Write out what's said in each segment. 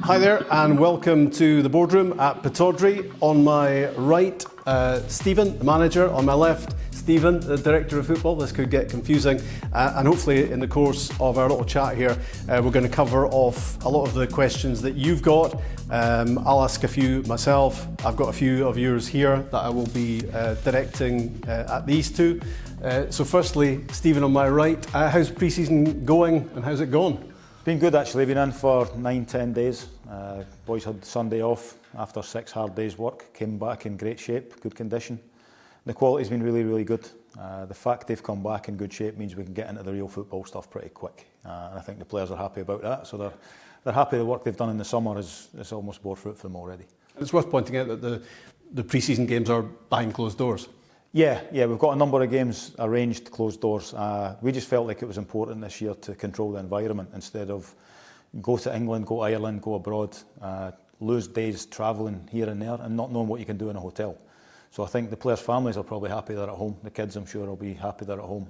Hi there and welcome to the boardroom at Pittodrie. On my right, Stephen, the manager. On my left, Stephen, the director of football. This could get confusing, and hopefully in the course of our little chat here we're going to cover off a lot of the questions that you've got. I'll ask a few myself. I've got a few of yours here that I will be directing at these two. So firstly, Stephen on my right, how's pre-season going and how's it gone? Been good actually, been in for 9-10 days. Boys had Sunday off after 6 hard days work, came back in great shape, good condition. The quality's been really good. The fact they've come back in good shape means we can get into the real football stuff pretty quick. And I think the players are happy about that, so they're happy the work they've done in the summer is almost bore fruit for them already. It's worth pointing out that the pre-season games are behind closed doors. Yeah, we've got a number of games arranged closed doors. We just felt like it was important this year to control the environment instead of go to England, go to Ireland, go abroad, lose days travelling here and there and not knowing what you can do in a hotel. So I think the players' families are probably happy they're at home. The kids, I'm sure, will be happy they're at home,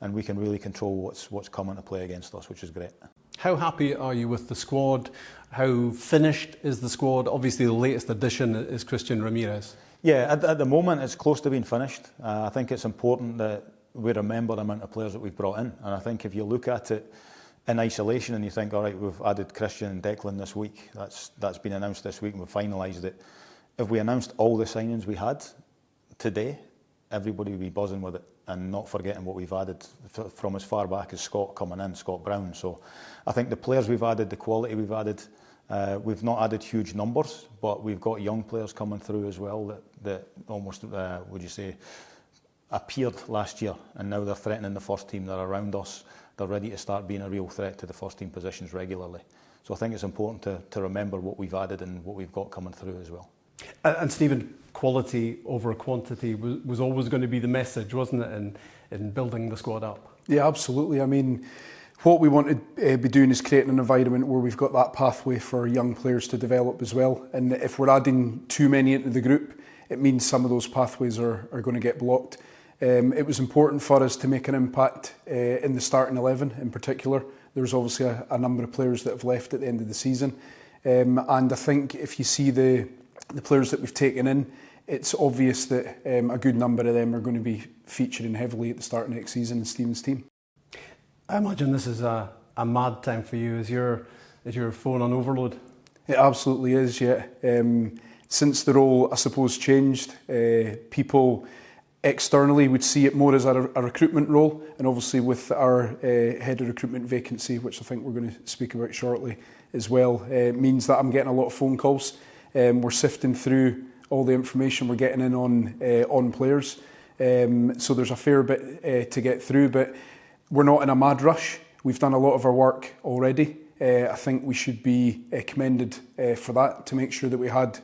and we can really control what's coming to play against us, which is great. How happy are you with the squad? How finished is the squad? Obviously, the latest addition is Christian Ramirez. Yeah, at the moment it's close to being finished. I think it's important that we remember the amount of players that we've brought in, and I think if you look at it in isolation and you think, all right, we've added Christian and Declan this week, that's been announced this week and we've finalised it. If we announced all the signings we had today, everybody would be buzzing with it and not forgetting what we've added from as far back as Scott coming in, Scott Brown. So I think the players we've added, the quality we've added, we've not added huge numbers, but we've got young players coming through as well that almost, would you say, appeared last year, and now they're threatening the first team. They're around us. They're ready to start being a real threat to the first team positions regularly. So I think it's important to remember what we've added and what we've got coming through as well. And Stephen, quality over quantity was always going to be the message, wasn't it, in building the squad up? Yeah, absolutely. I mean, what we want to be doing is creating an environment where we've got that pathway for young players to develop as well. And if we're adding too many into the group, it means some of those pathways are going to get blocked. It was important for us to make an impact in the starting 11 in particular. There's obviously a number of players that have left at the end of the season. And I think if you see the players that we've taken in, it's obvious that a good number of them are going to be featuring heavily at the start of next season in Stephen's team. I imagine this is a mad time for you. Is your phone on overload? It absolutely is, yeah. Since the role, I suppose, changed, people externally would see it more as a recruitment role, and obviously with our head of recruitment vacancy, which I think we're going to speak about shortly as well, means that I'm getting a lot of phone calls. We're sifting through all the information we're getting in on players, so there's a fair bit to get through, but we're not in a mad rush. We've done a lot of our work already. I think we should be commended for that, to make sure that we had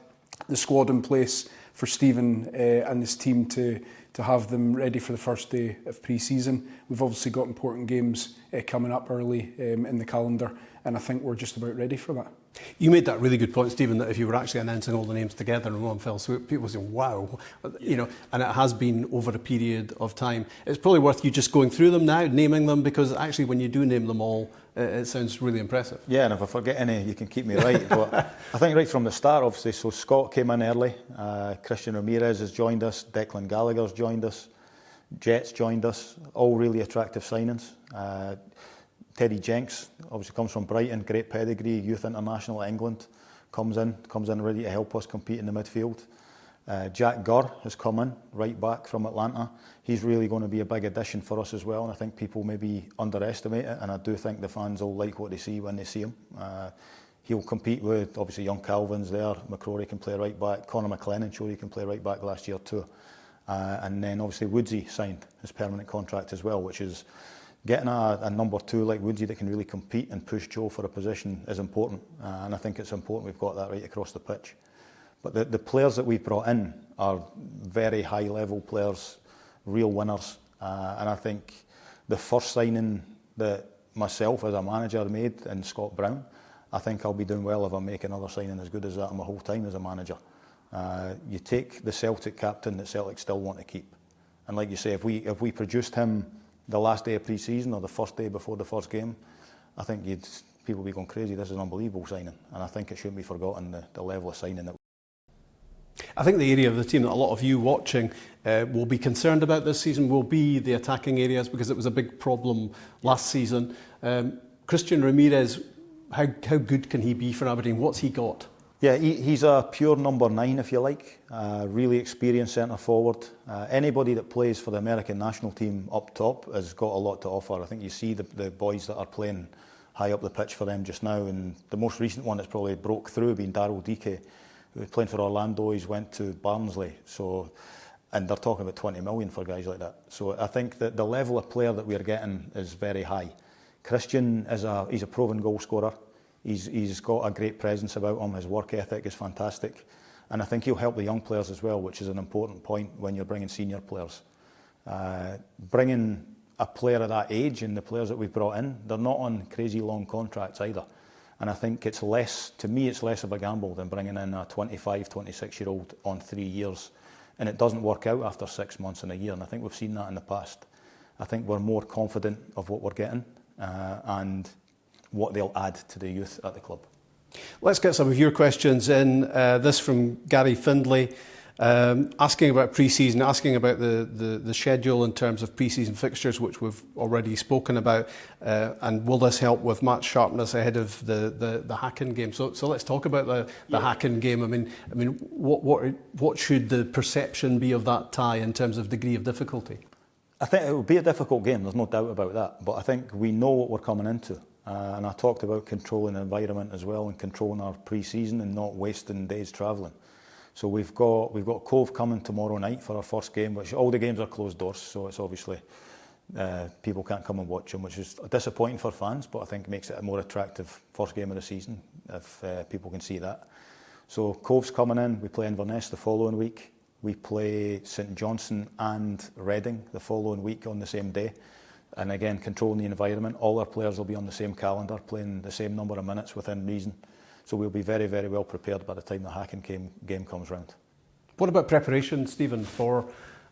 the squad in place for Stephen and his team to have them ready for the first day of pre-season. We've obviously got important games coming up early in the calendar, and I think we're just about ready for that. You made that really good point, Stephen, that if you were actually announcing all the names together in one fell swoop, people would say, wow, you know, and it has been over a period of time. It's probably worth you just going through them now, naming them, because actually when you do name them all, it sounds really impressive. Yeah, and if I forget any, you can keep me right. But I think right from the start, obviously, so Scott came in early, Christian Ramirez has joined us, Declan Gallagher's joined us, Jet's joined us, all really attractive signings. Teddy Jenks obviously comes from Brighton, great pedigree, youth international at England, comes in ready to help us compete in the midfield. Jack Gunn has come in, right back from Atlanta. He's really going to be a big addition for us as well, and I think people maybe underestimate it, and I do think the fans will like what they see when they see him. He'll compete with, obviously, young Calvin's there, McCrory can play right back, Conor Maclean showed he can play right back last year too. And then obviously Woodsy signed his permanent contract as well, which is getting a number 2 like Woodsy that can really compete and push Joe for a position is important, and I think it's important we've got that right across the pitch. But the players that we've brought in are very high level players, real winners, and I think the first signing that myself as a manager made in Scott Brown, I think I'll be doing well if I make another signing as good as that in my whole time as a manager. You take the Celtic captain that Celtic still want to keep, and like you say, if we produced him the last day of pre-season or the first day before the first game, I think you'd people will be going crazy. This is an unbelievable signing, and I think it shouldn't be forgotten the level of signing that. I think the area of the team that a lot of you watching will be concerned about this season will be the attacking areas, because it was a big problem last season. Christian Ramirez, how good can he be for Aberdeen? What's he got? Yeah, he's a pure number 9, if you like. Really experienced centre forward. Anybody that plays for the American national team up top has got a lot to offer. I think you see the boys that are playing high up the pitch for them just now, and the most recent one that's probably broke through being Daryl Dike, who was playing for Orlando. He's went to Barnsley, and they're talking about 20 million for guys like that. So I think that the level of player that we're getting is very high. Christian he's a proven goal scorer. He's got a great presence about him. His work ethic is fantastic, and I think he'll help the young players as well, which is an important point when you're bringing senior players. Bringing a player of that age, and the players that we've brought in, they're not on crazy long contracts either. And I think it's less of a gamble than bringing in a 25, 26-year-old on 3 years, and it doesn't work out after 6 months and a year. And I think we've seen that in the past. I think we're more confident of what we're getting and what they'll add to the youth at the club. Let's get some of your questions in. This from Gary Findlay, asking about pre-season, asking about the schedule in terms of pre-season fixtures, which we've already spoken about, and will this help with match sharpness ahead of the Häcken game? So let's talk about the Häcken game. I mean, what should the perception be of that tie in terms of degree of difficulty? I think it will be a difficult game. There's no doubt about that. But I think we know what we're coming into. And I talked about controlling the environment as well, and controlling our pre-season and not wasting days travelling. So we've got Cove coming tomorrow night for our first game, which all the games are closed doors, so it's obviously people can't come and watch them, which is disappointing for fans, but I think makes it a more attractive first game of the season if people can see that. So Cove's coming in. We play Inverness the following week. We play St Johnstone and Reading the following week on the same day. And again, controlling the environment. All our players will be on the same calendar, playing the same number of minutes within reason. So we'll be very, very well prepared by the time the Häcken game comes round. What about preparation, Stephen, for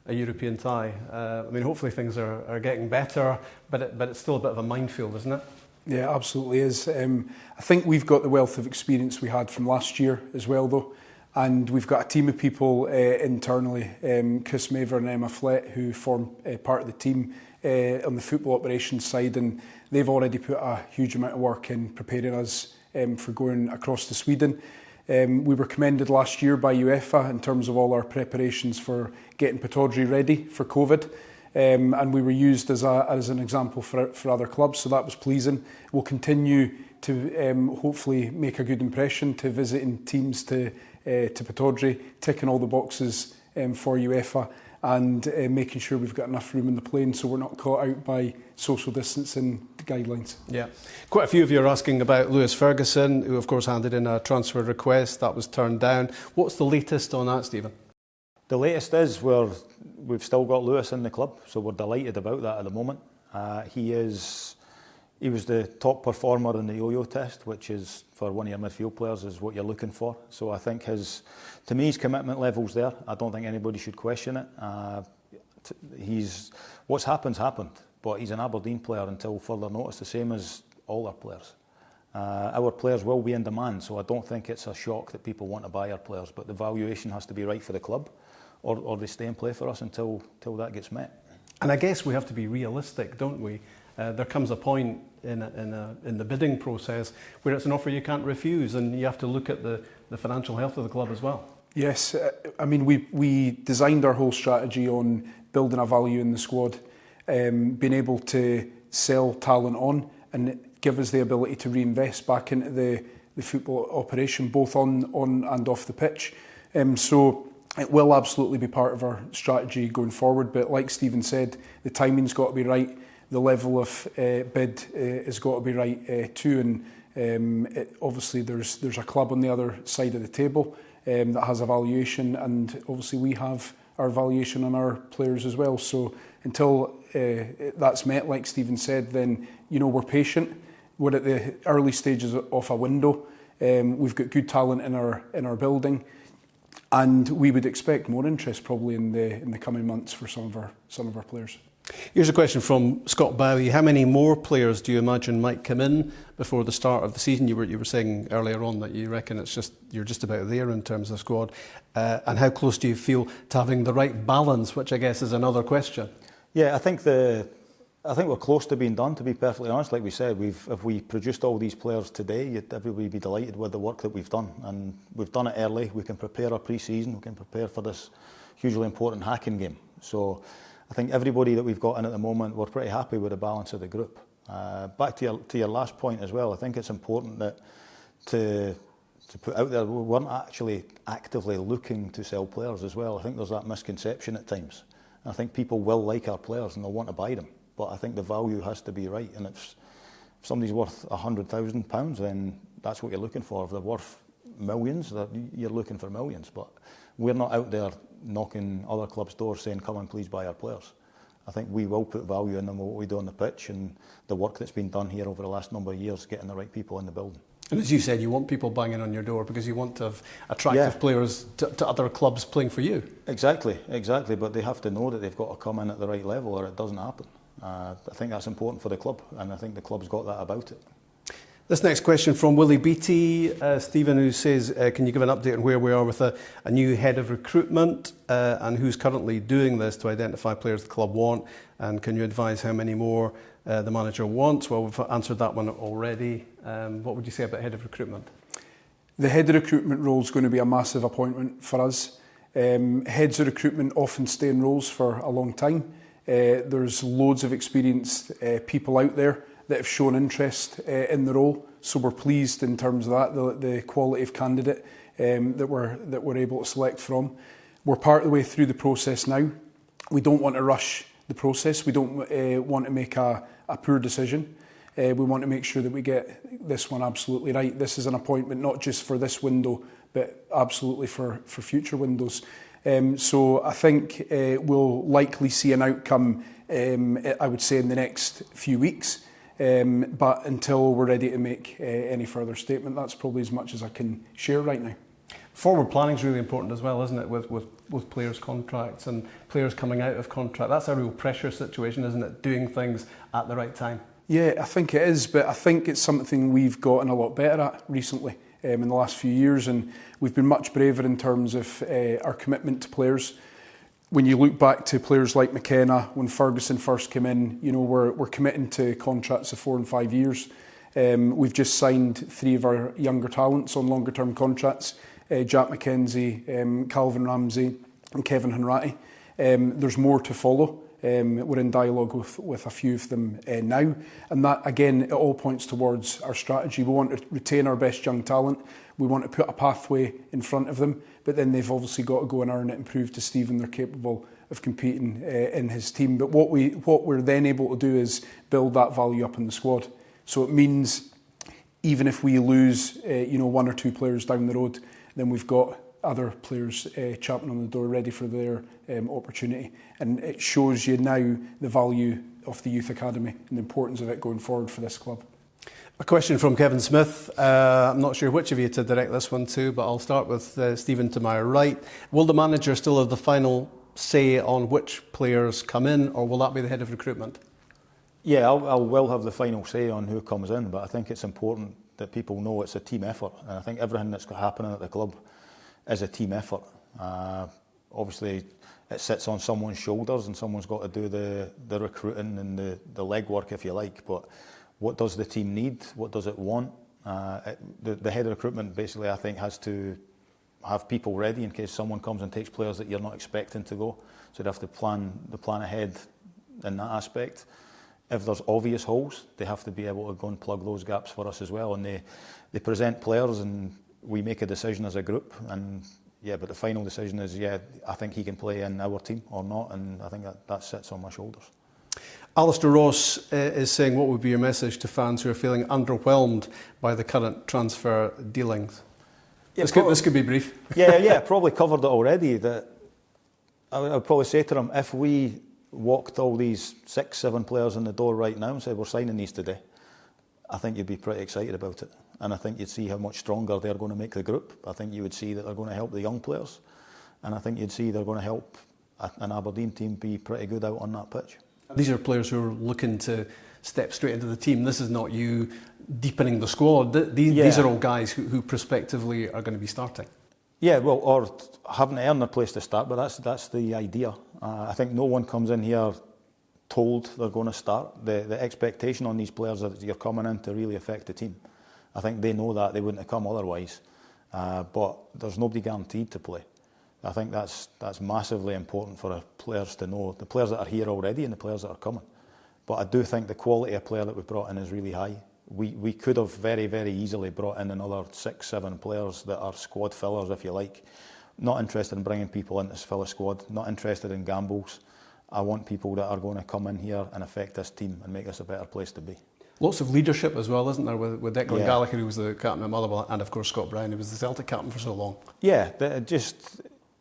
a European tie? I mean, hopefully things are getting better, but it's still a bit of a minefield, isn't it? Yeah, absolutely is. I think we've got the wealth of experience we had from last year as well, though. And we've got a team of people internally, Chris Maver and Emma Flett, who form part of the team on the football operations side, and they've already put a huge amount of work in preparing us for going across to Sweden. We were commended last year by UEFA in terms of all our preparations for getting Pittodrie ready for COVID, and we were used as an example for other clubs, so that was pleasing. We'll continue to hopefully make a good impression to visiting teams to Pittodrie, ticking all the boxes for UEFA, and making sure we've got enough room in the plane so we're not caught out by social distancing guidelines. Yeah. Quite a few of you are asking about Lewis Ferguson, who of course handed in a transfer request. That was turned down. What's the latest on that, Stephen? The latest is we've still got Lewis in the club, so we're delighted about that at the moment. He was the top performer in the yo-yo test, which is, for one of your midfield players, is what you're looking for. So I think his commitment level's there. I don't think anybody should question it. What's happened, but he's an Aberdeen player until further notice, the same as all our players. Our players will be in demand, so I don't think it's a shock that people want to buy our players, but the valuation has to be right for the club, or they stay and play for us until that gets met. And I guess we have to be realistic, don't we? There comes a point in the bidding process where it's an offer you can't refuse, and you have to look at the financial health of the club as well. Yes, I mean, we designed our whole strategy on building a value in the squad, being able to sell talent on and give us the ability to reinvest back into the football operation, both on and off the pitch. So it will absolutely be part of our strategy going forward, but like Stephen said, the timing's got to be right. The level of bid has got to be right too, and obviously there's a club on the other side of the table that has a valuation, and obviously we have our valuation on our players as well. So until that's met, like Stephen said, then we're patient. We're at the early stages of a window. We've got good talent in our building, and we would expect more interest probably in the coming months for some of our players. Here's a question from Scott Bowie. How many more players do you imagine might come in before the start of the season? You were saying earlier on that you reckon you're just about there in terms of squad. And how close do you feel to having the right balance, which I guess is another question? Yeah, I think we're close to being done, to be perfectly honest. Like we said, if we produced all these players today, everybody would be delighted with the work that we've done. And we've done it early. We can prepare our pre-season. We can prepare for this hugely important hacking game. So I think everybody that we've got in at the moment, we're pretty happy with the balance of the group. Back to your last point as well, I think it's important that to put out there, we weren't actually actively looking to sell players as well. I think there's that misconception at times. And I think people will like our players and they'll want to buy them. But I think the value has to be right. And if somebody's worth £100,000, then that's what you're looking for. If they're worth millions, you're looking for millions. But we're not out there knocking other clubs' doors saying, come and please buy our players. I think we will put value in them, what we do on the pitch and the work that's been done here over the last number of years, getting the right people in the building. And as you said, you want people banging on your door because you want to have attractive players to other clubs playing for you. Exactly. But they have to know that they've got to come in at the right level or it doesn't happen. I think that's important for the club, and I think the club's got that about it. This next question from Willie Beattie, Stephen, who says, can you give an update on where we are with a new head of recruitment and who's currently doing this to identify players the club want, and can you advise how many more the manager wants? Well, we've answered that one already. What would you say about head of recruitment? The head of recruitment role is going to be a massive appointment for us. Heads of recruitment often stay in roles for a long time. There's loads of experienced people out there that have shown interest in the role, so we're pleased in terms of that, the quality of candidate that we're able to select from. We're part of the way through the process now. We don't want to rush the process. We don't want to make a poor decision. We want to make sure that we get this one absolutely right. This is an appointment not just for this window, but absolutely for future windows. So I think we'll likely see an outcome, I would say, in the next few weeks. But until we're ready to make any further statement, that's probably as much as I can share right now. Forward planning is really important as well, isn't it, with players' contracts and players coming out of contract. That's a real pressure situation, isn't it, doing things at the right time? Yeah, I think it is, but I think it's something we've gotten a lot better at recently in the last few years, and we've been much braver in terms of our commitment to players. When you look back to players like McKenna, when Ferguson first came in, you know, we're committing to contracts of 4 and 5 years. We've just signed 3 of our younger talents on longer term contracts, Jack McKenzie, Calvin Ramsey and Kevin Hanratty. There's more to follow. We're in dialogue with a few of them now, and that again, it all points towards our strategy. We want to retain our best young talent. We want to put a pathway in front of them, but then they've obviously got to go and earn it and prove to Stephen they're capable of competing in his team. But what we're then able to do is build that value up in the squad. So it means even if we lose 1 or 2 players down the road, then we've got other players champing on the door ready for their opportunity. And it shows you now the value of the youth academy and the importance of it going forward for this club. A question from Kevin Smith. I'm not sure which of you to direct this one to, but I'll start with Stephen to my right. Will the manager still have the final say on which players come in, or will that be the head of recruitment? Yeah, I will have the final say on who comes in, but I think it's important that people know it's a team effort, and I think everything that's happening at the club is a team effort. Obviously, it sits on someone's shoulders, and someone's got to do the recruiting and the legwork, if you like. But what does the team need? What does it want? The head of recruitment basically, I think, has to have people ready in case someone comes and takes players that you're not expecting to go. So they have to plan ahead in that aspect. If there's obvious holes, they have to be able to go and plug those gaps for us as well. And they present players, and we make a decision as a group. And yeah, but the final decision is, I think he can play in our team or not, and I think that sits on my shoulders. Alistair Ross is saying, what would be your message to fans who are feeling underwhelmed by the current transfer dealings? Yeah, this could be brief. Yeah, probably covered it already. That I would probably say to them, if we walked all these 6-7 players in the door right now and said we're signing these today, I think you'd be pretty excited about it. And I think you'd see how much stronger they're going to make the group. I think you would see that they're going to help the young players. And I think you'd see they're going to help an Aberdeen team be pretty good out on that pitch. These are players who are looking to step straight into the team. This is not you deepening the squad. These are all guys who prospectively are going to be starting. Yeah, well, or haven't earned a place to start, but that's the idea. I think no one comes in here told they're going to start. The expectation on these players is that you're coming in to really affect the team. I think they know that, they wouldn't have come otherwise. But there's nobody guaranteed to play. I think that's massively important for players to know, the players that are here already and the players that are coming. But I do think the quality of player that we've brought in is really high. We could have very, very easily brought in another 6-7 players that are squad fillers, if you like. Not interested in bringing people in to fill a squad, not interested in gambles. I want people that are going to come in here and affect this team and make this a better place to be. Lots of leadership as well, isn't there, with Declan Gallagher, who was the captain at Motherwell, and of course Scott Brown, who was the Celtic captain for so long. Yeah,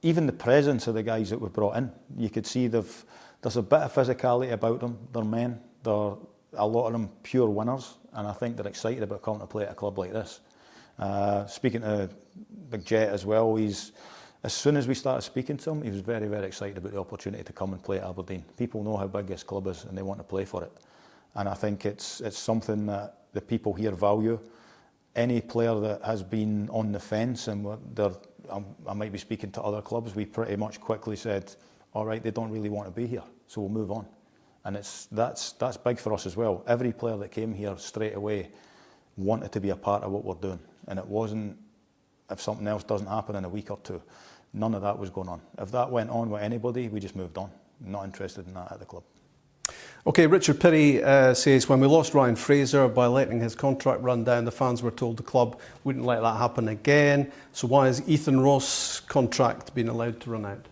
even the presence of the guys that we've brought in, you could see there's a bit of physicality about them. They're men. They're a lot of them pure winners, and I think they're excited about coming to play at a club like this. Speaking to Big Jet as well, as soon as we started speaking to him, he was very, very excited about the opportunity to come and play at Aberdeen. People know how big this club is, and they want to play for it. And I think it's something that the people here value. Any player that has been on the fence, and I might be speaking to other clubs, we pretty much quickly said, all right, they don't really want to be here, so we'll move on. And that's big for us as well. Every player that came here straight away wanted to be a part of what we're doing. And it wasn't, if something else doesn't happen in a week or two, none of that was going on. If that went on with anybody, we just moved on. Not interested in that at the club. OK, Richard Pirrie says, when we lost Ryan Fraser by letting his contract run down, the fans were told the club wouldn't let that happen again. So why has Ethan Ross' contract been allowed to run out?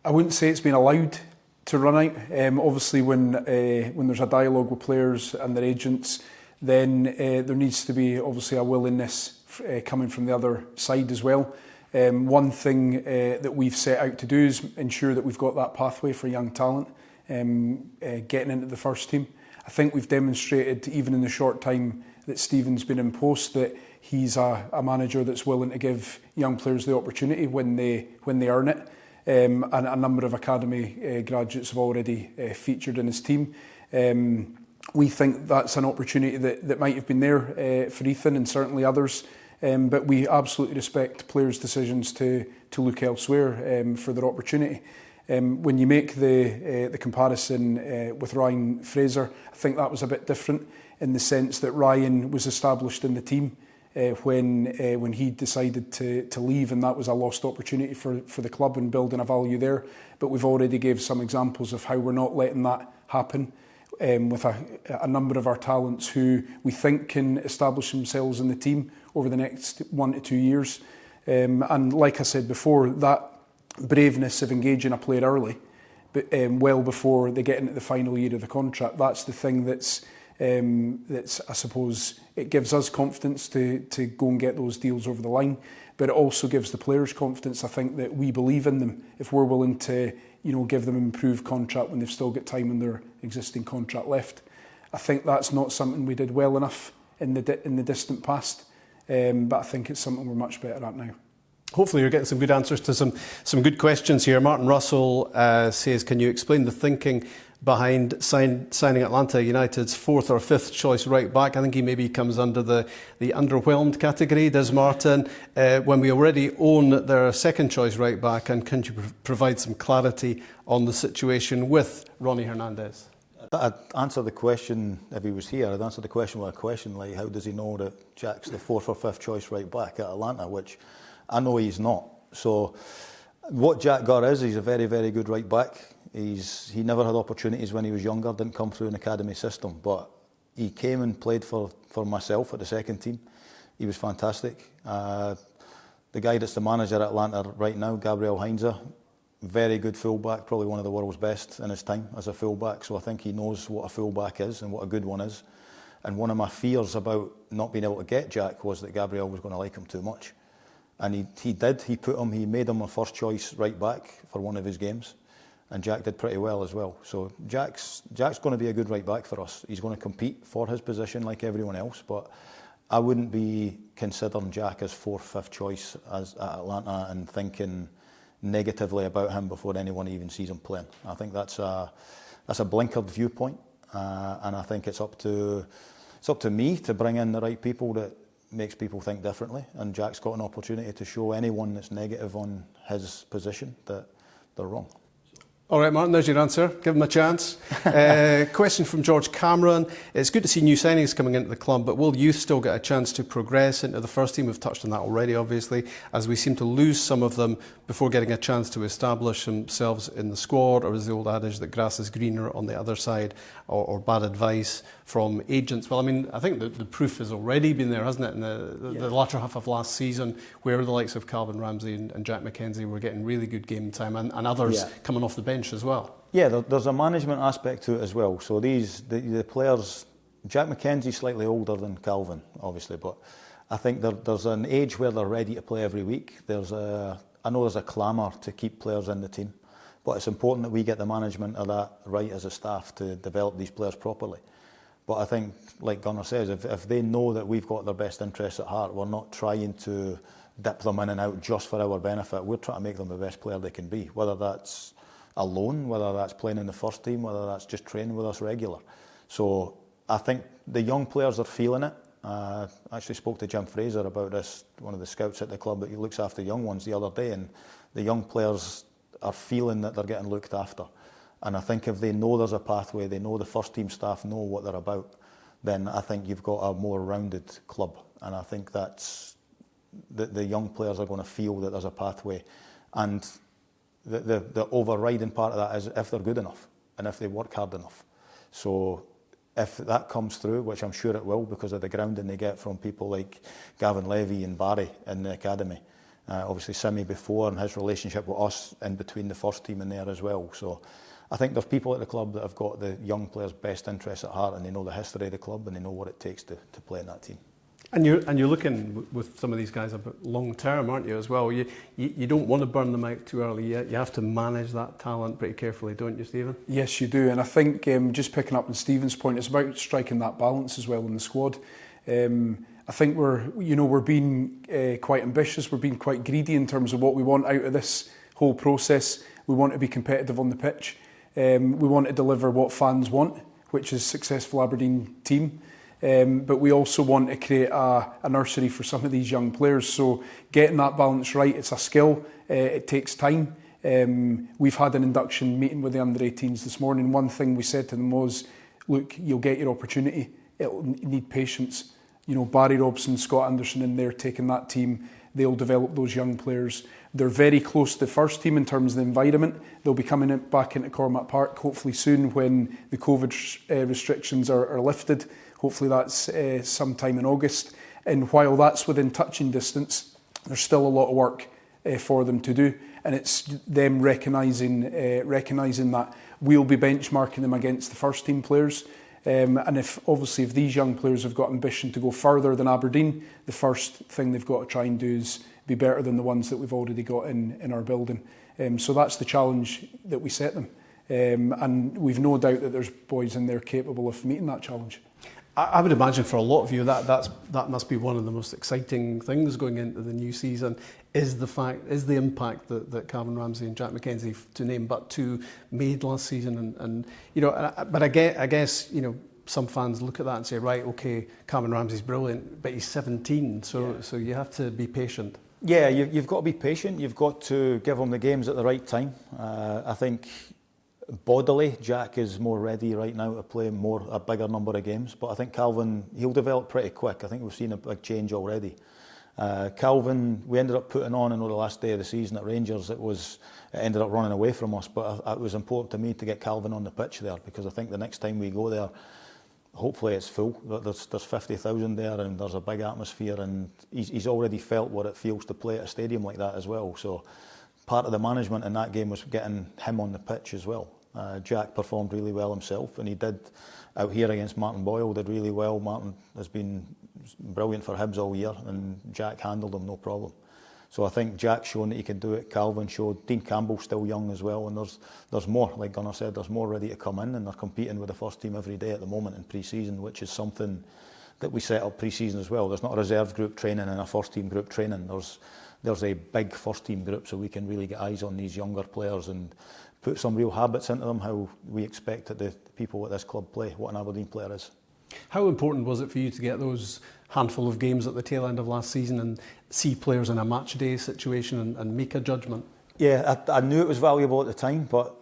I wouldn't say it's been allowed to run out. Obviously, when there's a dialogue with players and their agents, then there needs to be obviously a willingness coming from the other side as well. One thing that we've set out to do is ensure that we've got that pathway for young talent getting into the first team. I think we've demonstrated, even in the short time that Stephen's been in post, that he's a manager that's willing to give young players the opportunity when they earn it. And a number of academy graduates have already featured in his team. We think that's an opportunity that might have been there for Ethan and certainly others. But we absolutely respect players' decisions to look elsewhere for their opportunity. When you make the comparison with Ryan Fraser, I think that was a bit different in the sense that Ryan was established in the team when he decided to leave, and that was a lost opportunity for the club and building a value there. But we've already gave some examples of how we're not letting that happen with a number of our talents who we think can establish themselves in the team over the next 1 to 2 years. And like I said before, that braveness of engaging a player early, but well before they get into the final year of the contract, that's the thing that's I suppose it gives us confidence to go and get those deals over the line, but it also gives the players confidence. I think that we believe in them if we're willing to give them an improved contract when they've still got time in their existing contract left. I think that's not something we did well enough in the distant past, but I think it's something we're much better at now. Hopefully you're getting some good answers to some good questions here. Martin Russell says, can you explain the thinking behind signing Atlanta United's 4th or 5th choice right back? I think he maybe comes under the underwhelmed category, does Martin, when we already own their 2nd choice right back, and can you provide some clarity on the situation with Ronnie Hernandez? I'd answer the question, if he was here, I'd answer the question with a question like, how does he know that Jack's the 4th or 5th choice right back at Atlanta, which I know he's not. So what Jack Gurr is, he's a very, very good right back. He never had opportunities when he was younger, didn't come through an academy system, but he came and played for myself at the 2nd team. He was fantastic. The guy that's the manager at Atlanta right now, Gabriel Heinze, very good fullback, probably one of the world's best in his time as a fullback, so I think he knows what a fullback is and what a good one is. And one of my fears about not being able to get Jack was that Gabriel was going to like him too much. And he did. He made him a 1st choice right back for one of his games, and Jack did pretty well as well. So Jack's going to be a good right back for us. He's going to compete for his position like everyone else, but I wouldn't be considering Jack as 4th, 5th choice at Atlanta and thinking negatively about him before anyone even sees him playing. I think that's that's a blinkered viewpoint, and I think it's up to me to bring in the right people that makes people think differently. And Jack's got an opportunity to show anyone that's negative on his position that they're wrong. All right, Martin, there's your answer. Give him a chance. Question from George Cameron. It's good to see new signings coming into the club, but will youth still get a chance to progress into the first team? We've touched on that already, obviously, as we seem to lose some of them before getting a chance to establish themselves in the squad, or is the old adage that grass is greener on the other side, or bad advice from agents? Well, I mean, I think the proof has already been there, hasn't it, in the latter half of last season, where the likes of Calvin Ramsey and Jack McKenzie were getting really good game time, and others coming off the bench as well. Yeah, there's a management aspect to it as well. So the players, Jack McKenzie's slightly older than Calvin, obviously, but I think there's an age where they're ready to play every week. I know there's a clamour to keep players in the team, but it's important that we get the management of that right as a staff to develop these players properly. But I think, like Gunnar says, if they know that we've got their best interests at heart, we're not trying to dip them in and out just for our benefit. We're trying to make them the best player they can be, whether that's a loan, whether that's playing in the first team, whether that's just training with us regular. So I think the young players are feeling it. I actually spoke to Jim Fraser about this, one of the scouts at the club that looks after young ones, the other day, and the young players are feeling that they're getting looked after. And I think if they know there's a pathway, they know the first team staff know what they're about, then I think you've got a more rounded club. And I think that's the young players are going to feel that there's a pathway. And the overriding part of that is if they're good enough and if they work hard enough. So if that comes through, which I'm sure it will because of the grounding they get from people like Gavin Levy and Barry in the academy, obviously Simi before, and his relationship with us in between the first team and there as well. So I think there's people at the club that have got the young players' best interests at heart, and they know the history of the club and they know what it takes to play in that team. And you're looking with some of these guys about long term, aren't you, as well? You don't want to burn them out too early yet. You have to manage that talent pretty carefully, don't you, Stephen? Yes, you do. And I think just picking up on Stephen's point, it's about striking that balance as well in the squad. I think we're being quite ambitious. We're being quite greedy in terms of what we want out of this whole process. We want to be competitive on the pitch. We want to deliver what fans want, which is a successful Aberdeen team. But we also want to create a nursery for some of these young players. So getting that balance right, it's a skill. It takes time. We've had an induction meeting with the under-18s this morning. One thing we said to them was, look, you'll get your opportunity. It'll need patience. You know, Barry Robson, Scott Anderson in there taking that team. They'll develop those young players. They're very close to the first team in terms of the environment. They'll be coming back into Cormac Park hopefully soon when the COVID restrictions are lifted. Hopefully that's sometime in August. And while that's within touching distance, there's still a lot of work for them to do. And it's them recognising that we'll be benchmarking them against the first team players. And if these young players have got ambition to go further than Aberdeen, the first thing they've got to try and do is be better than the ones that we've already got in our building. So that's the challenge that we set them. And we've no doubt that there's boys in there capable of meeting that challenge. I would imagine for a lot of you that must be one of the most exciting things going into the new season is the impact that Calvin Ramsey and Jack McKenzie, to name but two, made last season. And you know, but I guess you know, some fans look at that and say, right, okay, Calvin Ramsey's brilliant, but he's 17, so you have to be patient. Yeah, you've got to be patient. You've got to give him the games at the right time. I think bodily, Jack is more ready right now to play a bigger number of games. But I think Calvin, he'll develop pretty quick. I think we've seen a big change already. Calvin, we ended up putting on the last day of the season at Rangers. It ended up running away from us. But it was important to me to get Calvin on the pitch there, because I think the next time we go there, hopefully it's full. There's 50,000 there, and there's a big atmosphere, and he's already felt what it feels to play at a stadium like that as well. So part of the management in that game was getting him on the pitch as well. Jack performed really well himself, and he did out here against Martin Boyle, did really well. Martin has been brilliant for Hibs all year, and Jack handled him no problem. So I think Jack's shown that he can do it. Calvin showed. Dean Campbell's still young as well, and there's more, like Gunnar said, there's more ready to come in, and they're competing with the first team every day at the moment in pre-season, which is something that we set up pre-season as well. There's not a reserve group training and a first team group training. There's a big first team group, so we can really get eyes on these younger players and put some real habits into them, how we expect that the people at this club play, what an Aberdeen player is. How important was it for you to get those handful of games at the tail end of last season and see players in a match day situation and make a judgment? Yeah, I knew it was valuable at the time, but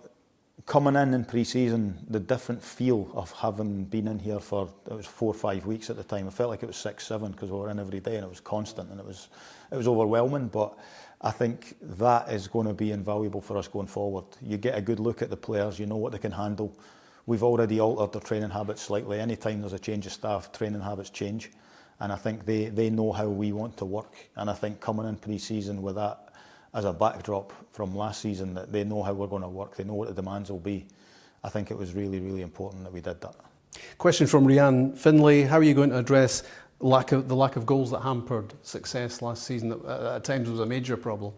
coming in pre-season, the different feel of having been in here for, it was 4 or 5 weeks at the time. I felt like it was 6, 7 because we were in every day and it was constant and it was overwhelming. But I think that is going to be invaluable for us going forward. You get a good look at the players, you know what they can handle. We've already altered their training habits slightly. Anytime there's a change of staff, training habits change. And I think they know how we want to work. And I think coming in pre-season with that as a backdrop from last season, that they know how we're going to work, they know what the demands will be. I think it was really, really important that we did that. Question from Rhiann Finlay. How are you going to address the lack of goals that hampered success last season that at times was a major problem?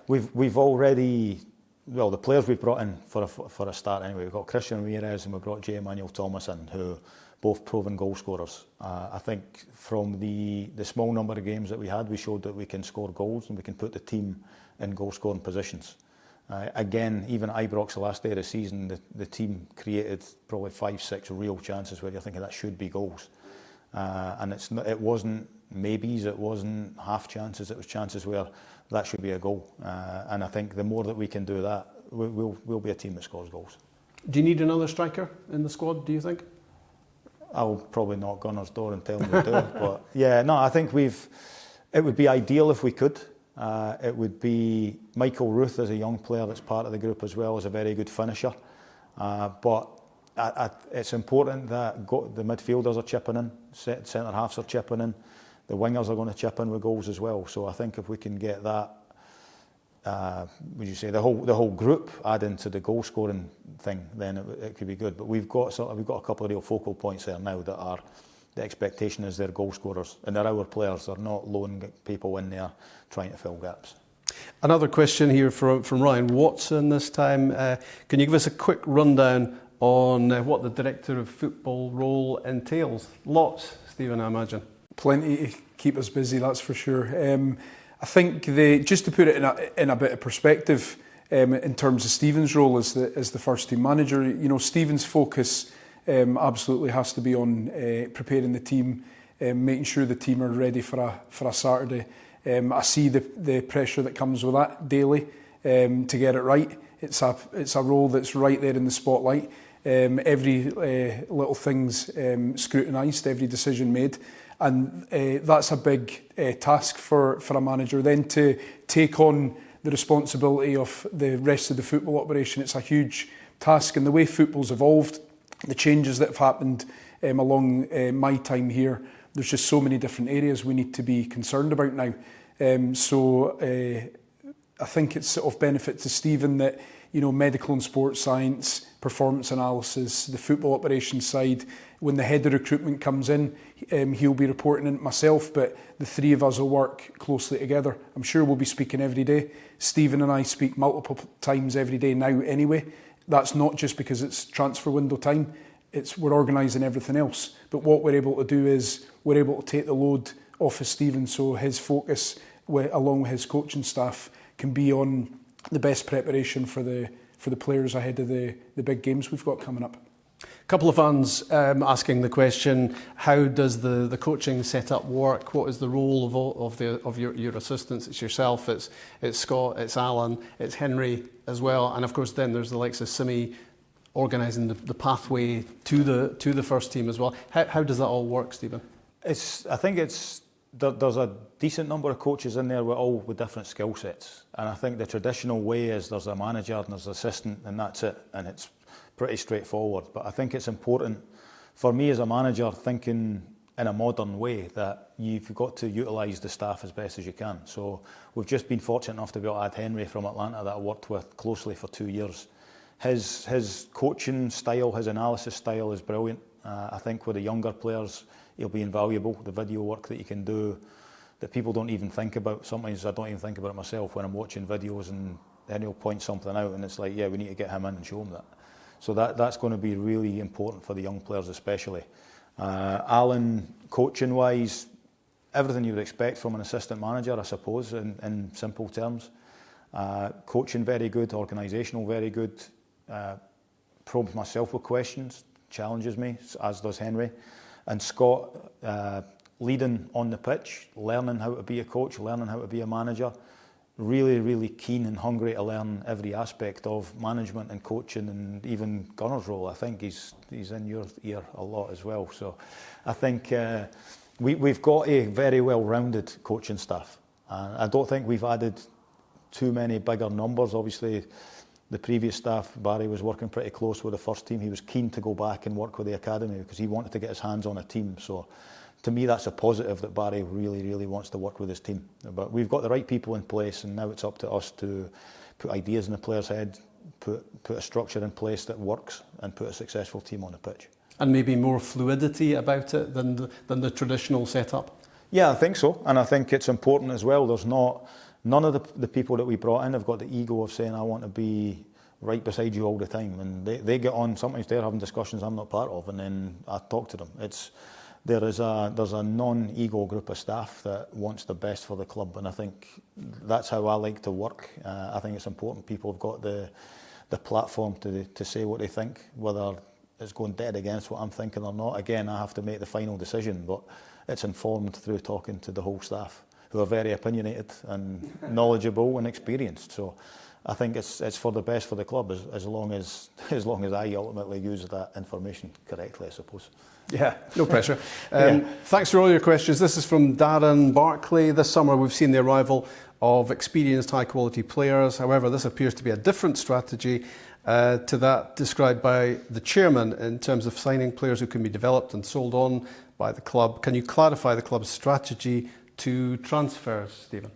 We've already, well, the players we've brought in for a start anyway, we've got Christian Ramirez and we've brought J. Emmanuel Thomas in, who both proven goal scorers. I think from the small number of games that we had, we showed that we can score goals and we can put the team in goal scoring positions. Again, even at Ibrox the last day of the season, the team created probably 5, 6 real chances where you're thinking that should be goals. And it wasn't maybes, it wasn't half chances, it was chances where that should be a goal. And I think the more that we can do that, we'll be a team that scores goals. Do you need another striker in the squad, do you think? I'll probably knock Gunner's door and tell him to do it. But yeah, no, I think it would be ideal if we could. It would be Michael Ruth as a young player that's part of the group as well, as a very good finisher. But it's important that the midfielders are chipping in, centre halves are chipping in, the wingers are going to chip in with goals as well. So I think if we can get that, would you say the whole group adding to the goal scoring thing, then it could be good. But we've got a couple of real focal points there now that are, the expectation is they're goal scorers and they're our players. They're not lone people in there trying to fill gaps. Another question here from Ryan Watson this time. Can you give us a quick rundown on what the Director of Football role entails? Lots, Stephen, I imagine. Plenty to keep us busy, that's for sure. I think just to put it in a bit of perspective, in terms of Stephen's role as the first team manager, you know, Stephen's focus absolutely has to be on preparing the team, making sure the team are ready for a Saturday. I see the pressure that comes with that daily to get it right. It's a role that's right there in the spotlight. Every little thing's scrutinised, every decision made. And that's a big task for a manager. Then to take on the responsibility of the rest of the football operation, it's a huge task. And the way football's evolved, the changes that have happened along my time here, there's just so many different areas we need to be concerned about now. So I think it's of benefit to Stephen that, you know, medical and sports science, performance analysis, the football operations side. When the head of recruitment comes in, he'll be reporting in myself, but the three of us will work closely together. I'm sure we'll be speaking every day. Stephen and I speak multiple times every day now anyway. That's not just because it's transfer window time. We're organising everything else. But what we're able to do is we're able to take the load off of Stephen, so his focus, along with his coaching staff, can be on the best preparation for the players ahead of the big games we've got coming up. A couple of fans asking the question: how does the coaching setup work? What is the role of your assistants? It's yourself, it's Scott, it's Alan, it's Henry as well, and of course then there's the likes of Simi organising the pathway to the first team as well. How does that all work, Stephen? I think there's a decent number of coaches in there with different skill sets, and I think the traditional way is there's a manager and there's an assistant and that's it, and it's pretty straightforward. But I think it's important for me as a manager, thinking in a modern way, that you've got to utilise the staff as best as you can. So we've just been fortunate enough to be able to add Henry from Atlanta that I worked with closely for 2 years. His coaching style, his analysis style is brilliant. I think with the younger players, he'll be invaluable. The video work that you can do that people don't even think about. Sometimes I don't even think about it myself when I'm watching videos and then he'll point something out and it's like, yeah, we need to get him in and show him that. So that's going to be really important for the young players especially. Alan, coaching-wise, everything you would expect from an assistant manager, I suppose, in simple terms. Coaching very good, organisational very good. Probes myself with questions, challenges me, as does Henry. And Scott, leading on the pitch, learning how to be a coach, learning how to be a manager. Really, really keen and hungry to learn every aspect of management and coaching, and even Gunner's role. I think he's in your ear a lot as well. So I think we've got a very well-rounded coaching staff. I don't think we've added too many bigger numbers. Obviously, the previous staff, Barry was working pretty close with the first team. He was keen to go back and work with the academy because he wanted to get his hands on a team. So to me, that's a positive that Barry really, really wants to work with his team. But we've got the right people in place, and now it's up to us to put ideas in the players' head, put a structure in place that works, and put a successful team on the pitch. And maybe more fluidity about it than the traditional setup? Yeah, I think so. And I think it's important as well. None of the people that we brought in have got the ego of saying, I want to be right beside you all the time. And they get on, sometimes they're having discussions I'm not part of, and then I talk to them. There's a non-ego group of staff that wants the best for the club, and I think that's how I like to work. I think it's important people have got the platform to say what they think, whether it's going dead against what I'm thinking or not. Again, I have to make the final decision, but it's informed through talking to the whole staff, who are very opinionated and knowledgeable and experienced. So I think it's for the best for the club, as long as I ultimately use that information correctly, I suppose. Yeah, no pressure. Thanks for all your questions. This is from Darren Barclay. This summer we've seen the arrival of experienced high-quality players. However, this appears to be a different strategy to that described by the chairman in terms of signing players who can be developed and sold on by the club. Can you clarify the club's strategy to transfers, Stephen?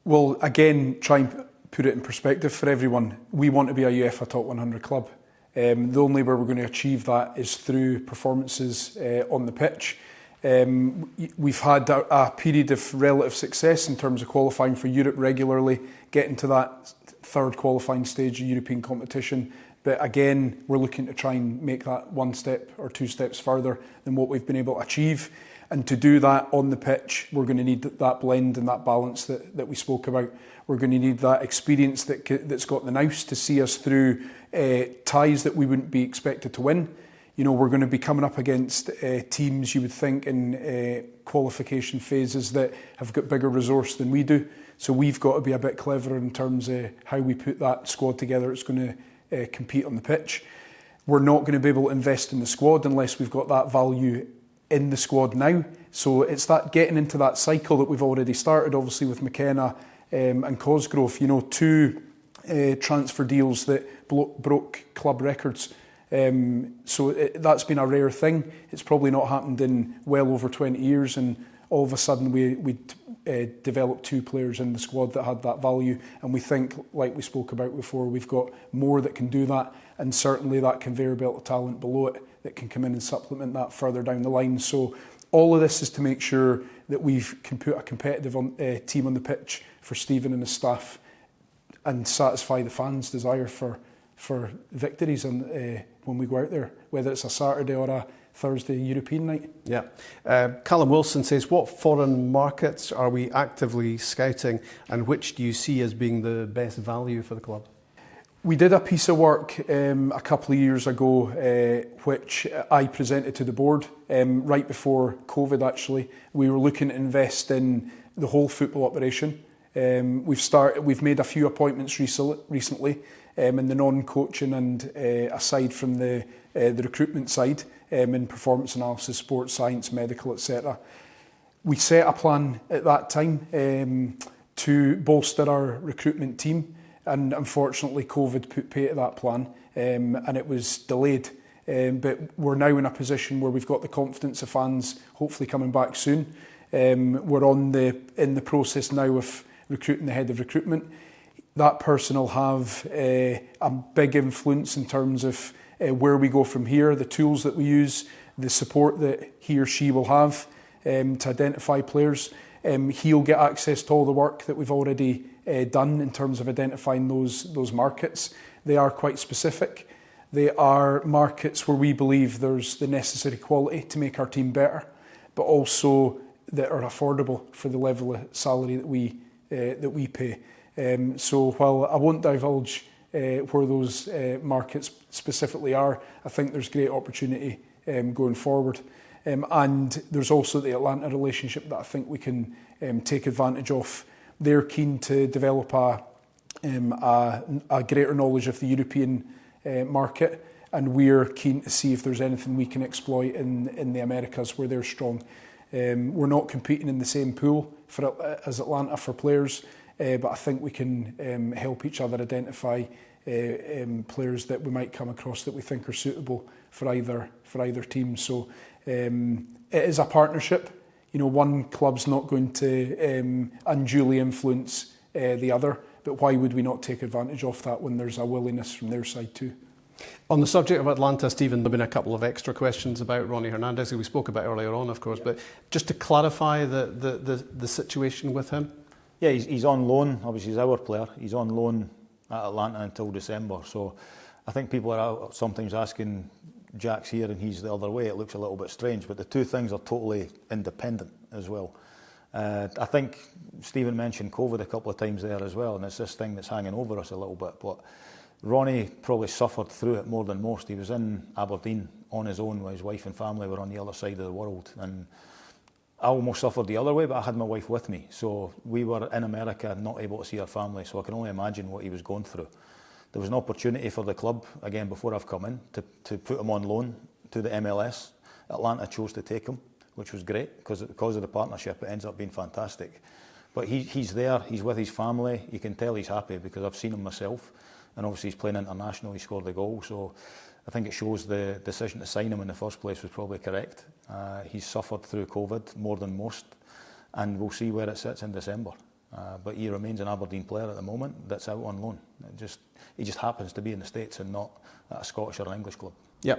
Well, again, try and put it in perspective for everyone. We want to be a UEFA Top 100 club. The only way we're going to achieve that is through performances on the pitch. We've had a period of relative success in terms of qualifying for Europe regularly, getting to that third qualifying stage of European competition. But again, we're looking to try and make that one step or two steps further than what we've been able to achieve. And to do that on the pitch, we're going to need that blend and that balance that we spoke about. We're going to need that experience that's got the nous to see us through ties that we wouldn't be expected to win. You know, we're going to be coming up against teams you would think in qualification phases that have got bigger resource than we do. So we've got to be a bit cleverer in terms of how we put that squad together. It's going to compete on the pitch. We're not going to be able to invest in the squad unless we've got that value in the squad now. So it's that getting into that cycle that we've already started, obviously with McKenna and Cosgrove. You know, two transfer deals that broke club records. So that's been a rare thing. It's probably not happened in well over 20 years, and all of a sudden we developed two players in the squad that had that value, and we think, like we spoke about before, we've got more that can do that, and certainly that conveyor belt of talent below it that can come in and supplement that further down the line. So all of this is to make sure that we can put a competitive team on the pitch for Stephen and his staff, and satisfy the fans' desire for victories and when we go out there, whether it's a Saturday or a Thursday European night. Yeah. Callum Wilson says, what foreign markets are we actively scouting, and which do you see as being the best value for the club? We did a piece of work a couple of years ago which I presented to the board right before COVID actually. We were looking to invest in the whole football operation. We've made a few appointments recently in the non-coaching and aside from the recruitment side, in performance analysis, sports science, medical, etc. We set a plan at that time to bolster our recruitment team, and unfortunately COVID put pay to that plan and it was delayed. But we're now in a position where we've got the confidence of fans hopefully coming back soon. We're in the process now of recruiting the head of recruitment. That person will have a big influence in terms of where we go from here, the tools that we use, the support that he or she will have to identify players. He'll get access to all the work that we've already done in terms of identifying those markets. They are quite specific. They are markets where we believe there's the necessary quality to make our team better, but also that are affordable for the level of salary that we pay. So while I won't divulge where those markets specifically are, I think there's great opportunity going forward. And there's also the Atlanta relationship that I think we can take advantage of. They're keen to develop a greater knowledge of the European market, and we're keen to see if there's anything we can exploit in the Americas where they're strong. We're not competing in the same pool as Atlanta for players, but I think we can help each other identify players that we might come across that we think are suitable for either team. So it is a partnership. You know, one club's not going to unduly influence the other, but why would we not take advantage of that when there's a willingness from their side too? On the subject of Atlanta, Stephen, there have been a couple of extra questions about Ronnie Hernandez, who we spoke about earlier on, of course, but just to clarify the situation with him. Yeah, he's on loan. Obviously, he's our player. He's on loan at Atlanta until December. So I think people are out sometimes asking, Jack's here and he's the other way. It looks a little bit strange, but the two things are totally independent as well. I think Stephen mentioned COVID a couple of times there as well, and it's this thing that's hanging over us a little bit. But Ronnie probably suffered through it more than most. He was in Aberdeen on his own while his wife and family were on the other side of the world. And I almost suffered the other way, but I had my wife with me. So we were in America, not able to see our family. So I can only imagine what he was going through. There was an opportunity for the club, again, before I've come in, to put him on loan to the MLS. Atlanta chose to take him, which was great because of the partnership. It ends up being fantastic. But he's there, he's with his family. You can tell he's happy because I've seen him myself. And obviously he's playing international, he scored the goal. So I think it shows the decision to sign him in the first place was probably correct. He's suffered through COVID more than most, and we'll see where it sits in December. But he remains an Aberdeen player at the moment that's out on loan. He just happens to be in the States and not at a Scottish or an English club. Yeah.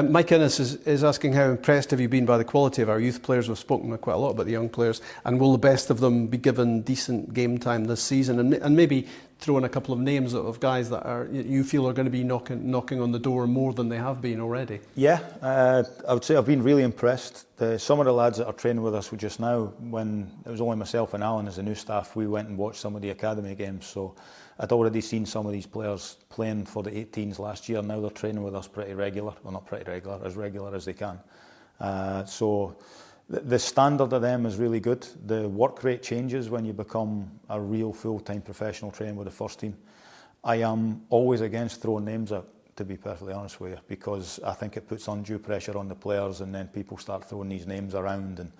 Mike Innes is asking, how impressed have you been by the quality of our youth players? We've spoken quite a lot about the young players, and will the best of them be given decent game time this season? And maybe throw in a couple of names of guys that you feel are going to be knocking on the door more than they have been already. Yeah, I would say I've been really impressed. Some of the lads that are training with us just now, when it was only myself and Alan as the new staff, we went and watched some of the academy games. So I'd already seen some of these players playing for the 18s last year. Now they're training with us pretty regular. Well, not pretty regular as they can. So the standard of them is really good. The work rate changes when you become a real full-time professional trainer with the first team. I am always against throwing names out, to be perfectly honest with you, because I think it puts undue pressure on the players and then people start throwing these names around. And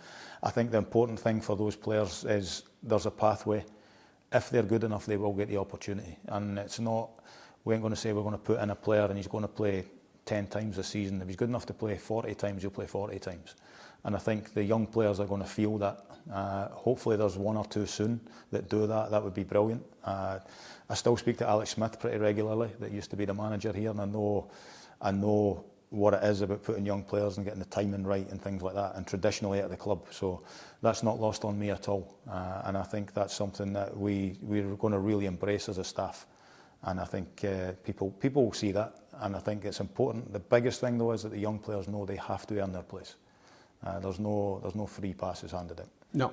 I think the important thing for those players is there's a pathway. If they're good enough, they will get the opportunity. And it's not, we ain't going to say we're going to put in a player and he's going to play 10 times a season. If he's good enough to play 40 times, he'll play 40 times. And I think the young players are going to feel that. Hopefully there's one or two soon that do that. That would be brilliant. I still speak to Alex Smith pretty regularly, that used to be the manager here, and I know what it is about putting young players and getting the timing right and things like that, and traditionally at the club. So that's not lost on me at all. And I think that's something that we're going to really embrace as a staff. And I think people will see that. And I think it's important. The biggest thing though is that the young players know they have to earn their place. There's no free passes handed out. No.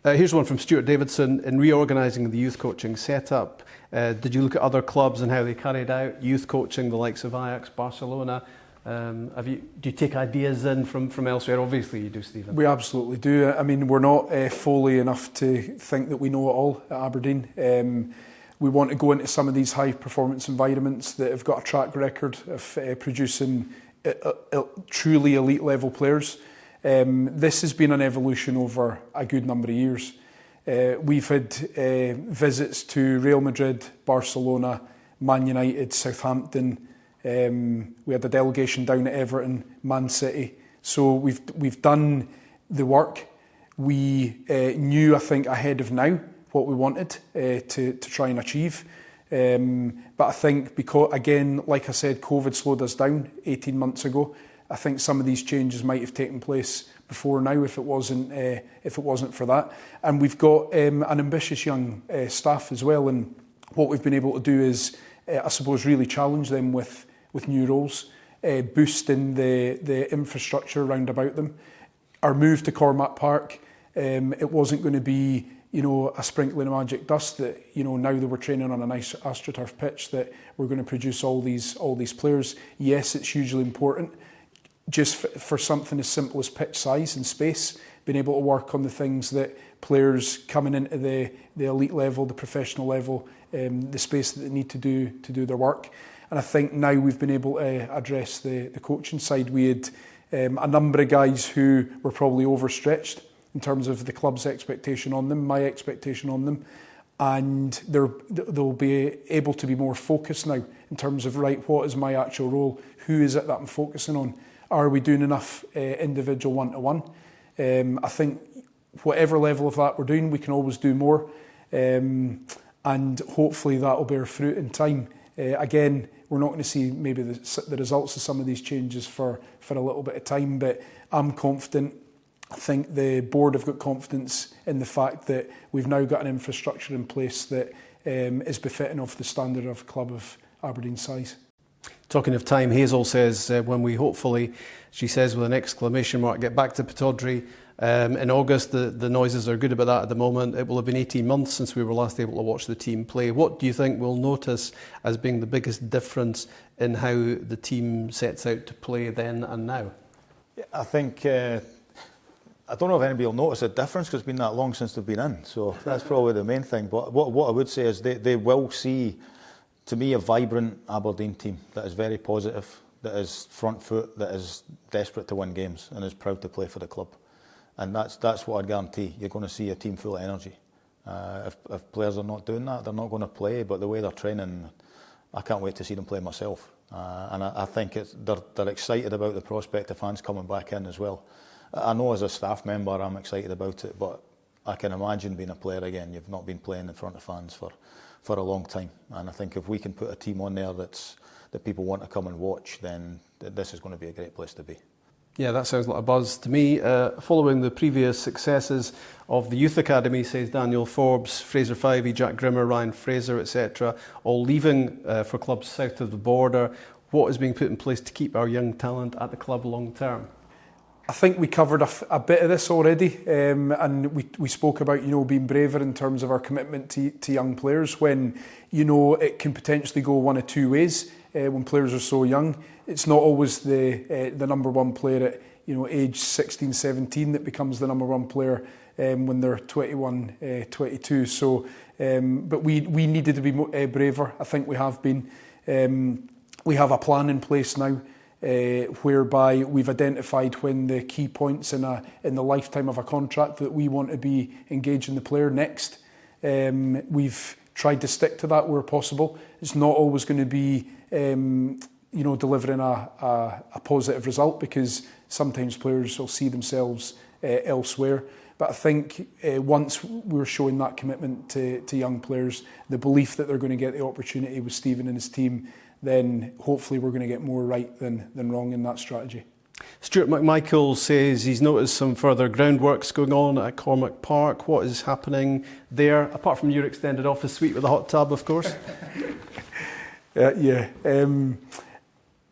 Here's one from Stuart Davidson. In reorganising the youth coaching setup, did you look at other clubs and how they carried out youth coaching, the likes of Ajax, Barcelona? Do you take ideas in from elsewhere? Obviously you do, Stephen. We absolutely do. I mean, we're not foley enough to think that we know it all at Aberdeen. We want to go into some of these high performance environments that have got a track record of producing truly elite level players. This has been an evolution over a good number of years. We've had visits to Real Madrid, Barcelona, Man United, Southampton. We had a delegation down at Everton, Man City. So we've done the work. We knew, I think, ahead of now what we wanted to try and achieve. But I think because, again, like I said, COVID slowed us down 18 months ago. I think some of these changes might have taken place before now if it wasn't for that. And we've got an ambitious young staff as well. And what we've been able to do is, I suppose, really challenge them with new roles, boosting the infrastructure around about them. Our move to Cormac Park, it wasn't going to be a sprinkling of magic dust that, now that we're training on a nice AstroTurf pitch, that we're going to produce all these players. Yes, it's hugely important. Just for something as simple as pitch size and space, being able to work on the things that players coming into the elite level, the professional level, the space that they need to do their work. And I think now we've been able to address the coaching side. We had a number of guys who were probably overstretched in terms of the club's expectation on them, my expectation on them, and they'll be able to be more focused now in terms of, right, what is my actual role? Who is it that I'm focusing on? Are we doing enough individual one-to-one? I think whatever level of that we're doing, we can always do more, and hopefully that will bear fruit in time. Again, we're not going to see maybe the results of some of these changes for a little bit of time, but I'm confident. I think the board have got confidence in the fact that we've now got an infrastructure in place that is befitting of the standard of a club of Aberdeen size. Talking of time, Hazel says when we hopefully, she says with an exclamation mark, get back to Pittodrie in August. The noises are good about that at the moment. It will have been 18 months since we were last able to watch the team play. What do you think we'll notice as being the biggest difference in how the team sets out to play then and now? I think, I don't know if anybody will notice a difference because it's been that long since they've been in. So that's probably the main thing. But what I would say is they will see, to me, a vibrant Aberdeen team that is very positive, that is front foot, that is desperate to win games and is proud to play for the club. And that's what I'd guarantee. You're going to see a team full of energy. If players are not doing that, they're not going to play. But the way they're training, I can't wait to see them play myself. And I think they're excited about the prospect of fans coming back in as well. I know as a staff member I'm excited about it, but I can imagine being a player again. You've not been playing in front of fans for a long time. And I think if we can put a team on there that people want to come and watch, then this is going to be a great place to be. Yeah, that sounds like a buzz to me. Following the previous successes of the Youth Academy, says Daniel Forbes, Fraser Fivey, Jack Grimmer, Ryan Fraser, etc., all leaving for clubs south of the border. What is being put in place to keep our young talent at the club long term? I think we covered a bit of this already, and we spoke about being braver in terms of our commitment to young players when it can potentially go one of two ways when players are so young. It's not always the number one player at age 16, 17 that becomes the number one player when they're 21, 22. So, but we needed to be braver. I think we have been. We have a plan in place now. Whereby we've identified when the key points in the lifetime of a contract that we want to be engaging the player next. We've tried to stick to that where possible. It's not always going to be delivering a positive result because sometimes players will see themselves elsewhere. But I think once we're showing that commitment to young players, the belief that they're going to get the opportunity with Stephen and his team, then hopefully we're going to get more right than wrong in that strategy. Stuart McMichael says he's noticed some further groundworks going on at Cormac Park. What is happening there, apart from your extended office suite with a hot tub, of course? Yeah.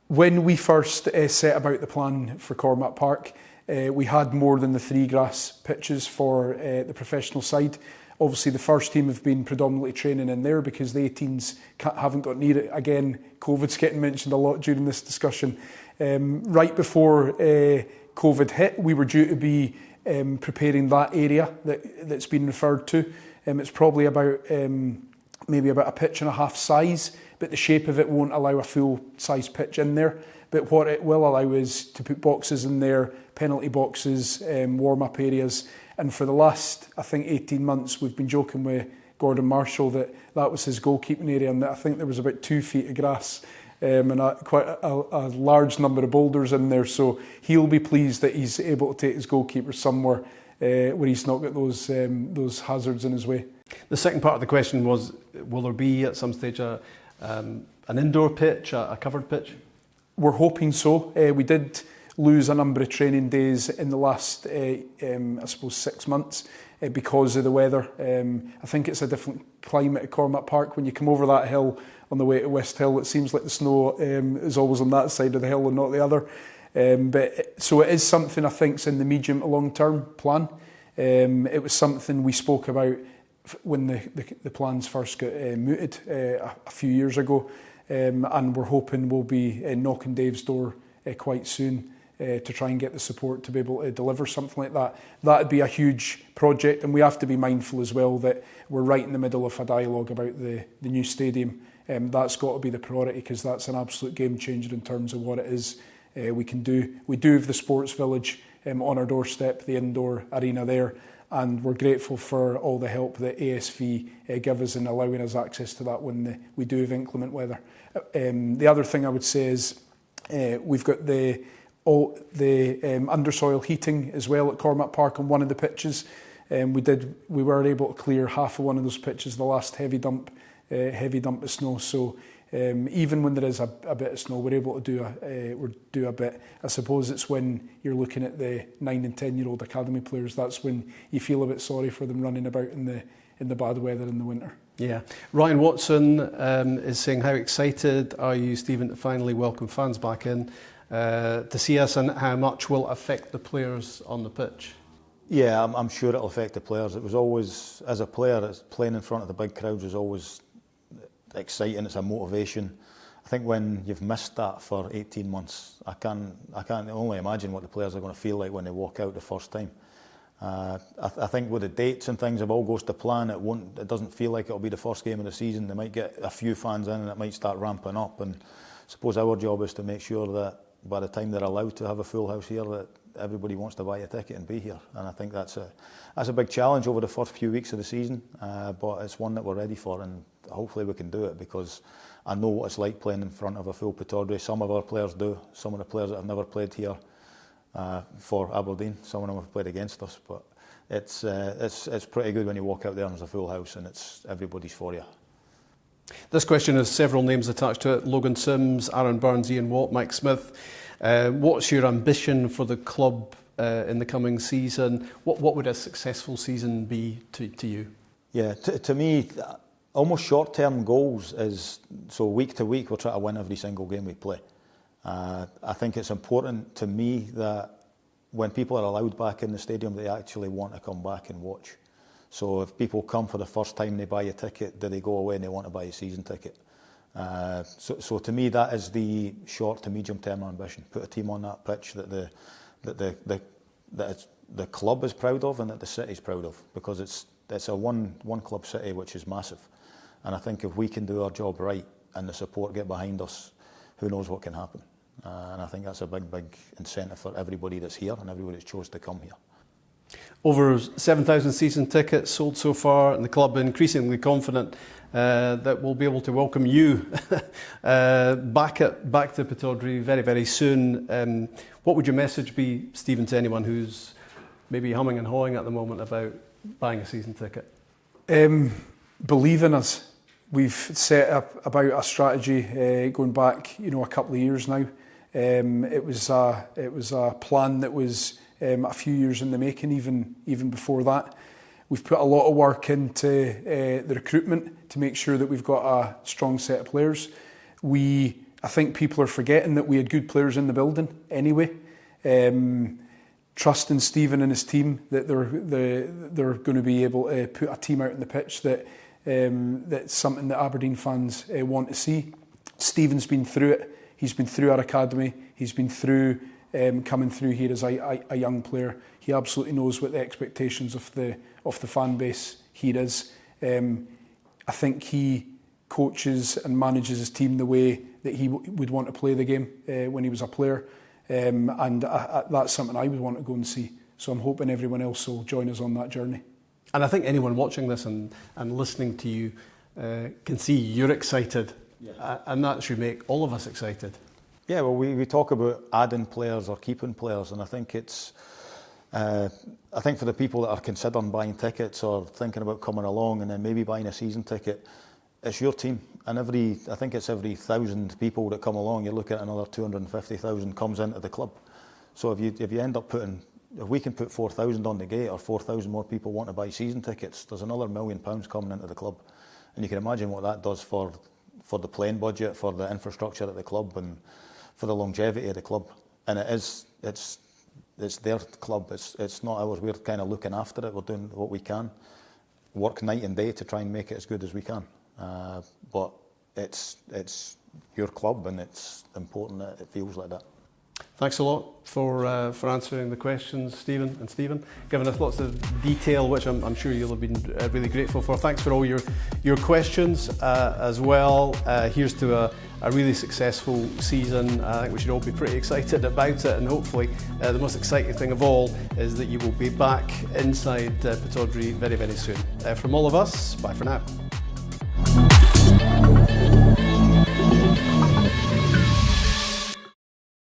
When we first set about the plan for Cormac Park, we had more than the 3 grass pitches for the professional side. Obviously, the first team have been predominantly training in there because the 18s haven't got near it. Again, COVID's getting mentioned a lot during this discussion. Right before COVID hit, we were due to be preparing that area that's been referred to. It's probably about maybe about a pitch and a half size, but the shape of it won't allow a full-size pitch in there. But what it will allow is to put boxes in there, penalty boxes, warm-up areas. And for the last, I think, 18 months, we've been joking with Gordon Marshall that was his goalkeeping area, and that I think there was about 2 feet of grass and quite a large number of boulders in there. So he'll be pleased that he's able to take his goalkeeper somewhere where he's not got those hazards in his way. The second part of the question was, will there be at some stage an indoor pitch, a covered pitch? We're hoping so. We did lose a number of training days in the last, I suppose, 6 months because of the weather. I think it's a different climate at Cormac Park. When you come over that hill on the way to West Hill, it seems like the snow is always on that side of the hill and not the other. So it is something I think is in the medium to long term plan. It was something we spoke about when the plans first got mooted a few years ago, and we're hoping we'll be knocking Dave's door quite soon to try and get the support to be able to deliver something like that. That'd be a huge project, and we have to be mindful as well that we're right in the middle of a dialogue about the new stadium. That's got to be the priority, because that's an absolute game changer in terms of what it is we can do. We do have the Sports Village on our doorstep, the indoor arena there, and we're grateful for all the help that ASV give us in allowing us access to that when we do have inclement weather. The other thing I would say is we've got the undersoil heating as well at Cormac Park on one of the pitches. We were able to clear half of one of those pitches the last heavy dump of snow. So even when there is a bit of snow, we're able to do a bit. I suppose it's when you're looking at the 9 and 10-year-old academy players, that's when you feel a bit sorry for them running about in the bad weather in the winter. Yeah. Ryan Watson is saying, how excited are you, Stephen, to finally welcome fans back in to see us, and how much will affect the players on the pitch? Yeah, I'm sure it'll affect the players. It was always, as a player, playing in front of the big crowds was always exciting. It's a motivation. I think when you've missed that for 18 months, I can't only imagine what the players are going to feel like when they walk out the first time. I think with the dates and things, if all goes to plan, it doesn't feel like it'll be the first game of the season. They might get a few fans in and it might start ramping up. And I suppose our job is to make sure that by the time they're allowed to have a full house here, that everybody wants to buy a ticket and be here. And I think that's a big challenge over the first few weeks of the season, but it's one that we're ready for, and hopefully we can do it, because I know what it's like playing in front of a full Pittodrie. Some of our players do. Some of the players that have never played here for Aberdeen, some of them have played against us, but it's pretty good when you walk out there and there's a full house and it's everybody's for you. This question has several names attached to it: Logan Sims, Aaron Burns, Ian Watt, Mike Smith. What's your ambition for the club in the coming season? What would a successful season be to you? Yeah, to me, almost short-term goals is, so week to week we're trying to win every single game we play. I think it's important to me that when people are allowed back in the stadium, they actually want to come back and watch. So if people come for the first time, they buy a ticket, do they go away and they want to buy a season ticket? So to me, that is the short to medium term ambition. Put a team on that pitch that the club is proud of and that the city is proud of, because it's a one club city which is massive. And I think if we can do our job right and the support get behind us, who knows what can happen. And I think that's a big incentive for everybody that's here and everybody that's chose to come here. Over 7,000 season tickets sold so far, and the club increasingly confident that we'll be able to welcome you back to Pittodrie very, very soon. What would your message be, Stephen, to anyone who's maybe humming and hawing at the moment about buying a season ticket? Believe in us. We've set up about a strategy going back, a couple of years now. It was a plan that was a few years in the making, even before that. We've put a lot of work into the recruitment to make sure that we've got a strong set of players. I think people are forgetting that we had good players in the building anyway. Trusting Stephen and his team that they're going to be able to put a team out on the pitch that's something that Aberdeen fans want to see. Stephen's been through it. He's been through our academy. He's been through coming through here as a young player. He absolutely knows what the expectations of the fan base here is. I think he coaches and manages his team the way that he would want to play the game when he was a player, and that's something I would want to go and see. So I'm hoping everyone else will join us on that journey. And I think anyone watching this and listening to you can see you're excited, and that should make all of us excited. Yeah, well, we talk about adding players or keeping players, and I think it's I think for the people that are considering buying tickets or thinking about coming along and then maybe buying a season ticket, it's your team. And I think it's every 1,000 people that come along, you look at another 250,000 comes into the club. So if you end up if we can put 4,000 on the gate, or 4,000 more people want to buy season tickets, there's another £1 million coming into the club. And you can imagine what that does for the playing budget, for the infrastructure at the club, and for the longevity of the club. And it's it's their club. It's not ours. We're kind of looking after it. We're doing what we can, work night and day to try and make it as good as we can. But it's your club, and it's important that it feels like that. Thanks a lot for answering the questions, Stephen, giving us lots of detail, which I'm sure you'll have been really grateful for. Thanks for all your questions as well. Here's to a really successful season. I think we should all be pretty excited about it, and hopefully the most exciting thing of all is that you will be back inside Pittodrie very, very soon. From all of us, bye for now.